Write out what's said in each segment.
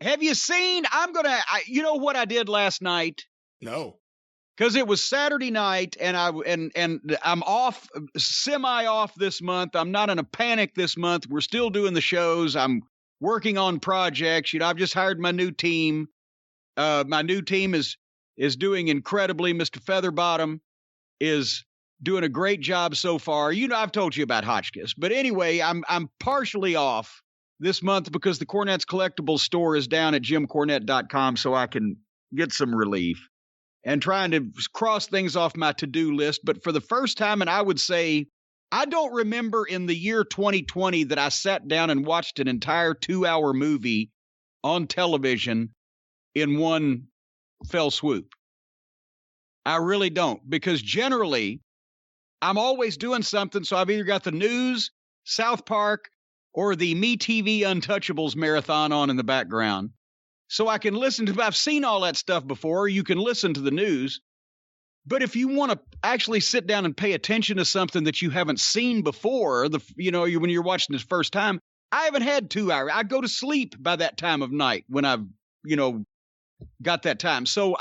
Have you seen? You know what I did last night? No. Because it was Saturday night, and I'm off, semi-off this month. I'm not in a panic this month. We're still doing the shows. I'm working on projects. You know, I've just hired my new team. My new team is doing incredibly. Mr. Featherbottom is doing a great job so far. You know, I've told you about Hotchkiss, but anyway, I'm partially off this month because the Cornette's Collectibles store is down at jimcornette.com, so I can get some relief and trying to cross things off my to-do list. But for the first time, and I would say, I don't remember in the year 2020 that I sat down and watched an entire 2-hour movie on television in one fell swoop. I really don't, because generally I'm always doing something. So I've either got the news, South Park, or the MeTV Untouchables marathon on in the background. So I can listen to, I've seen all that stuff before. You can listen to the news. But if you want to actually sit down and pay attention to something that you haven't seen before, when you're watching this first time, I haven't had 2 hours. I go to sleep by that time of night when I've, got that time. So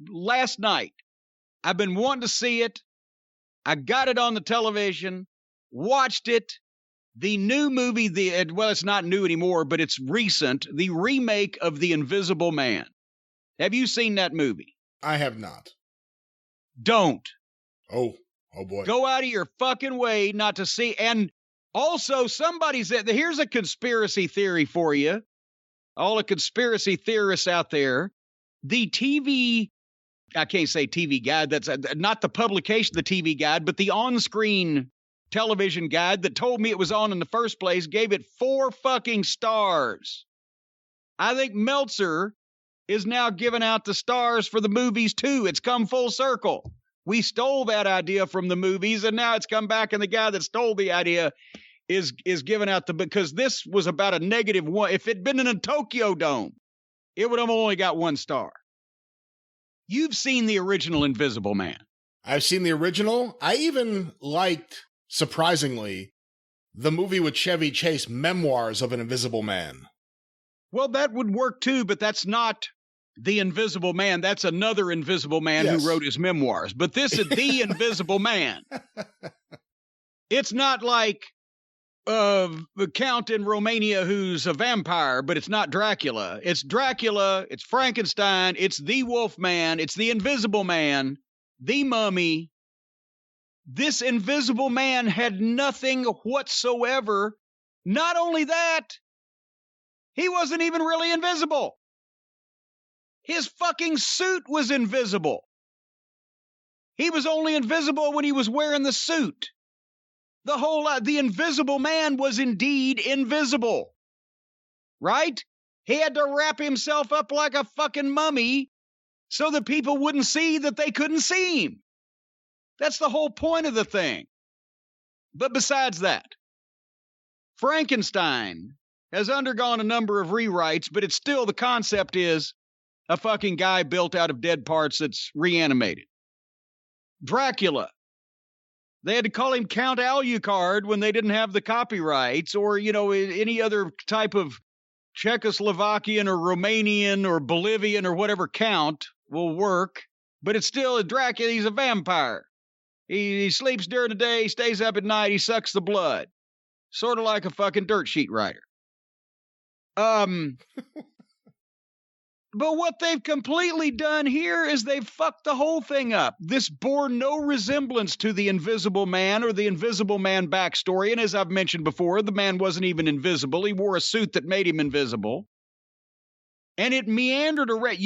last night, I've been wanting to see it. I got it on the television, watched it. The new movie, it's not new anymore, but it's recent, the remake of The Invisible Man. Have you seen that movie? I have not. Don't. Oh boy. Go out of your fucking way not to see. And also, somebody said, here's a conspiracy theory for you. All the conspiracy theorists out there. The TV, I can't say TV guide, that's not the publication, the TV guide, but the on-screen television guide that told me it was on in the first place gave it 4 fucking stars. I think Meltzer is now giving out the stars for the movies too. It's come full circle. We stole that idea from the movies, and now it's come back, and the guy that stole the idea is giving out because this was about a -1. If it'd been in a Tokyo Dome, it would have only got 1 star. You've seen the original Invisible Man. I've seen the original. I even liked, surprisingly, the movie with Chevy Chase, Memoirs of an Invisible Man. Well, that would work too, but that's not the Invisible Man. That's another Invisible Man Yes. who wrote his memoirs. But this is the Invisible Man. It's not like a count in Romania who's a vampire, but it's not Dracula. It's Dracula, it's Frankenstein, it's the Wolfman, it's the Invisible Man, the Mummy. This Invisible Man had nothing whatsoever. Not only that, he wasn't even really invisible. His fucking suit was invisible. He was only invisible when he was wearing the suit. The Invisible Man was indeed invisible. Right? He had to wrap himself up like a fucking mummy so that people wouldn't see that they couldn't see him. That's the whole point of the thing. But besides that, Frankenstein has undergone a number of rewrites, but it's still, the concept is a fucking guy built out of dead parts that's reanimated. Dracula, they had to call him Count Alucard when they didn't have the copyrights, or, any other type of Czechoslovakian or Romanian or Bolivian or whatever count will work, but it's still a Dracula. He's a vampire. He sleeps during the day, stays up at night, he sucks the blood. Sort of like a fucking dirt sheet writer. But what they've completely done here is they've fucked the whole thing up. This bore no resemblance to the Invisible Man or the Invisible Man backstory. And as I've mentioned before, the man wasn't even invisible. He wore a suit that made him invisible. And it meandered around.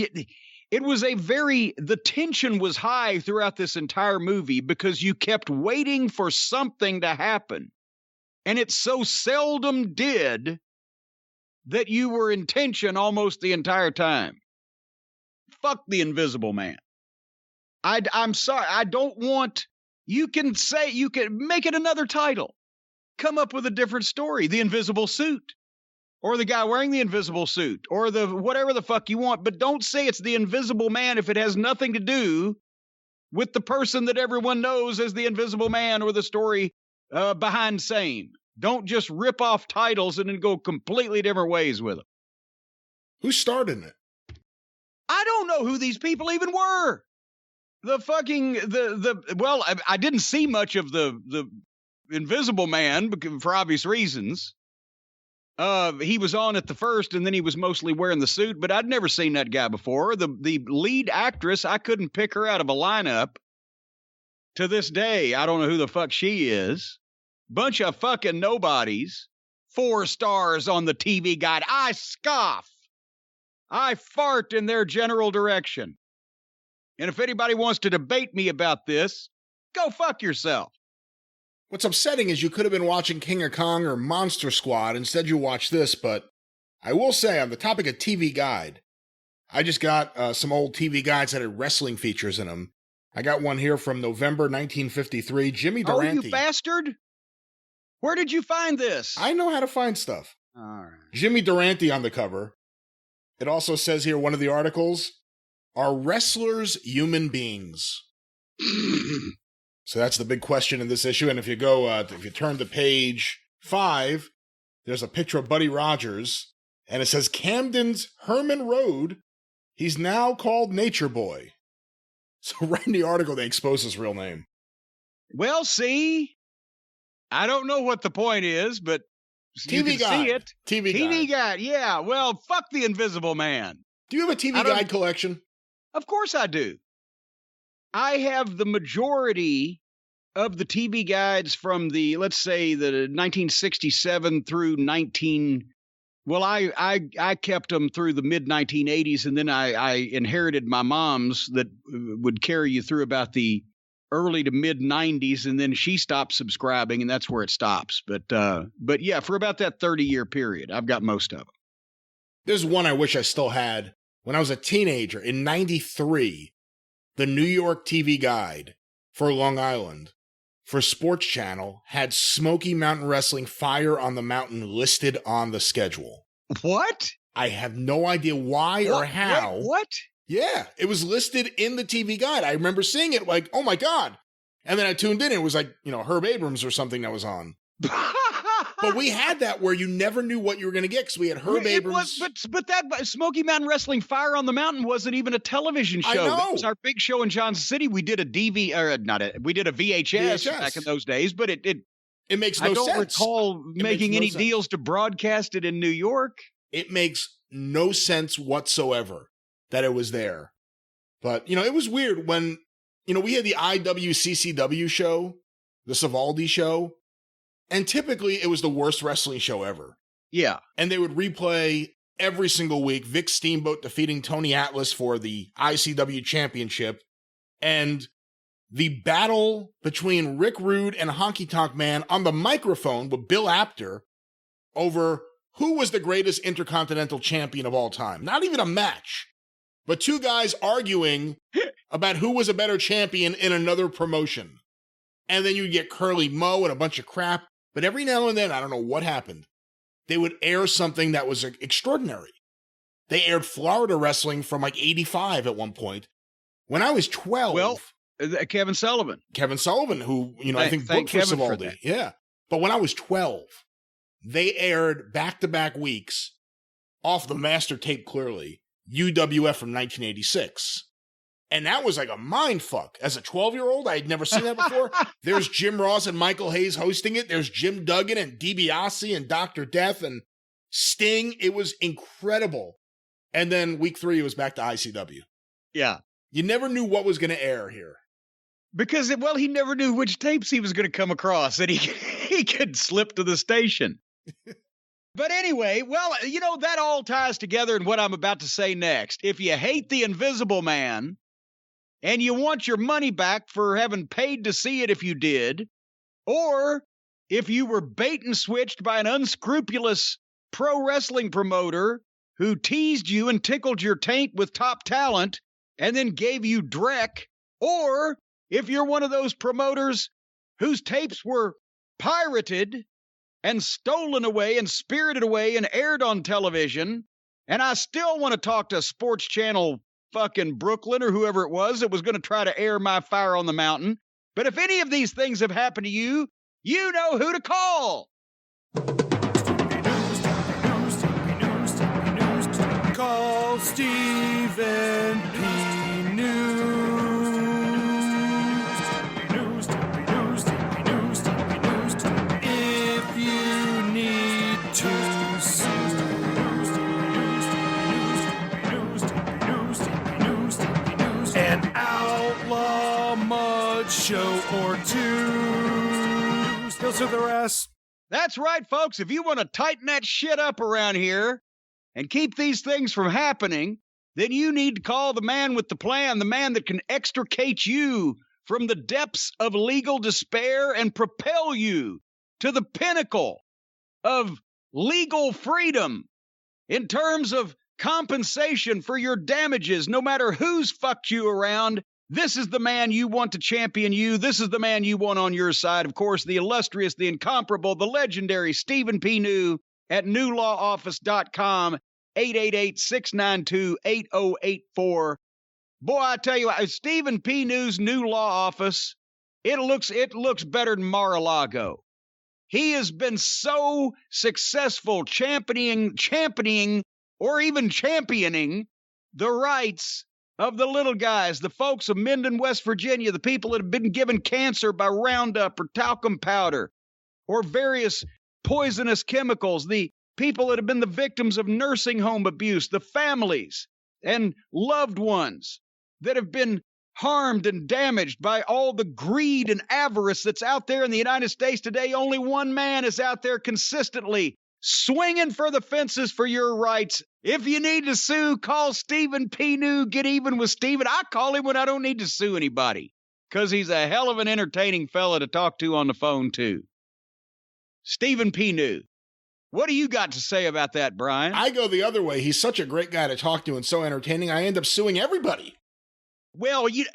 It was the tension was high throughout this entire movie because you kept waiting for something to happen. And it so seldom did that you were in tension almost the entire time. Fuck the Invisible Man. I'm sorry. I don't want, you can make it another title. Come up with a different story. The Invisible Suit. Or the guy wearing the invisible suit. Or the whatever the fuck you want. But don't say it's the Invisible Man if it has nothing to do with the person that everyone knows as the Invisible Man or the story behind same. Don't just rip off titles and then go completely different ways with them. Who starred in it? I don't know who these people even were. Well, I didn't see much of the Invisible Man for obvious reasons. He was on at the first, and then he was mostly wearing the suit, but I'd never seen that guy before. The lead actress, I couldn't pick her out of a lineup. To this day, I don't know who the fuck she is. Bunch of fucking nobodies. 4 stars on the TV Guide. I scoff. I fart in their general direction. And if anybody wants to debate me about this, go fuck yourself. What's upsetting is you could have been watching King of Kong or Monster Squad. Instead, you watch this, but I will say, on the topic of TV Guide, I just got some old TV guides that had wrestling features in them. I got one here from November 1953. Jimmy Durante. Oh, you bastard! Where did you find this? I know how to find stuff. All right. Jimmy Durante on the cover. It also says here, one of the articles, are wrestlers human beings? So that's the big question in this issue. And if you go, if you turn to page 5, there's a picture of Buddy Rogers, and it says Camden's Herman Road. He's now called Nature Boy. So right in the article, they expose his real name. Well, see, I don't know what the point is, but you can see it. TV Guide, yeah. Well, fuck the Invisible Man. Do you have a TV Guide collection? Of course I do. I have the majority of the TV guides from the, let's say, the 1967 through 19. Well, I kept them through the mid-1980s, and then I inherited my mom's that would carry you through about the early to mid-90s, and then she stopped subscribing, and that's where it stops. But yeah, for about that 30-year period, I've got most of them. There's one I wish I still had. When I was a teenager, in 93, the New York TV Guide for Long Island, for Sports Channel, had Smoky Mountain Wrestling Fire on the Mountain listed on the schedule. What? I have no idea why or how. What? Yeah, it was listed in the TV Guide. I remember seeing it like, oh my God. And then I tuned in, and it was like, Herb Abrams or something that was on. But we had that where you never knew what you were going to get because we had Herb Abrams. But that Smoky Mountain Wrestling Fire on the Mountain wasn't even a television show. I know. That was our big show in Johnson City. We did a we did a VHS back in those days, but it makes no sense. I don't recall making any deals to broadcast it in New York. It makes no sense whatsoever that it was there. But, it was weird when, we had the IWCCW show, the Savaldi show, and typically it was the worst wrestling show ever. Yeah. And they would replay every single week Vic Steamboat defeating Tony Atlas for the ICW championship, and the battle between Rick Rude and Honky Tonk Man on the microphone with Bill Apter over who was the greatest intercontinental champion of all time. Not even a match, but 2 guys arguing about who was a better champion in another promotion. And then you get Curly Moe and a bunch of crap. But every now and then, I don't know what happened, they would air something that was extraordinary. They aired Florida wrestling from like 85 at one point. When I was 12. Well, Kevin Sullivan, who, I think booked for Savaldi. Yeah. But when I was 12, they aired back-to-back weeks off the master tape, clearly, UWF from 1986. And that was like a mind fuck. As a 12-year-old, I had never seen that before. There's Jim Ross and Michael Hayes hosting it. There's Jim Duggan and DiBiase and Dr. Death and Sting. It was incredible. And then week 3, it was back to ICW. Yeah. You never knew what was going to air here. Because, he never knew which tapes he was going to come across, and he could slip to the station. But anyway, that all ties together in what I'm about to say next. If you hate the Invisible Man, and you want your money back for having paid to see it if you did, or if you were bait and switched by an unscrupulous pro wrestling promoter who teased you and tickled your taint with top talent and then gave you dreck, or if you're one of those promoters whose tapes were pirated and stolen away and spirited away and aired on television, and I still want to talk to Sports Channel fucking Brooklyn or whoever it was that was going to try to air my Fire on the Mountain. But if any of these things have happened to you, you know who to call. Call Stephen P. News. If you need to sue. An outlaw mud show or two. Those are the rest. That's right, folks. If you want to tighten that shit up around here and keep these things from happening, then you need to call the man with the plan, the man that can extricate you from the depths of legal despair and propel you to the pinnacle of legal freedom in terms of compensation for your damages, no matter who's fucked you around. This is the man you want to champion you. This is the man you want on your side. Of course, the illustrious, the incomparable, the legendary Stephen P. New at newlawoffice.com, 888-692-8084. Boy, I tell you what, Stephen P. New's new law office, it looks better than Mar-a-Lago. He has been so successful championing or even championing the rights of the little guys, the folks of Minden, West Virginia, the people that have been given cancer by Roundup or talcum powder or various poisonous chemicals, the people that have been the victims of nursing home abuse, the families and loved ones that have been harmed and damaged by all the greed and avarice that's out there in the United States today. Only one man is out there consistently swinging for the fences for your rights. If you need to sue, call Stephen P. New. Get even with Stephen. I call him when I don't need to sue anybody because he's a hell of an entertaining fella to talk to on the phone, too. Stephen P. New. What do you got to say about that, Brian? I go the other way. He's such a great guy to talk to and so entertaining, I end up suing everybody. Well, you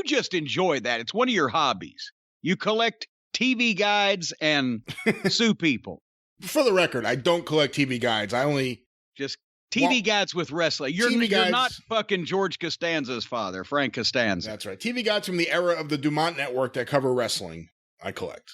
just enjoy that. It's one of your hobbies. You collect TV guides and sue people. For the record, I don't collect TV guides. I only... Just TV guides with wrestling. You're not fucking George Costanza's father, Frank Costanza. That's right. TV guides from the era of the Dumont Network that cover wrestling, I collect.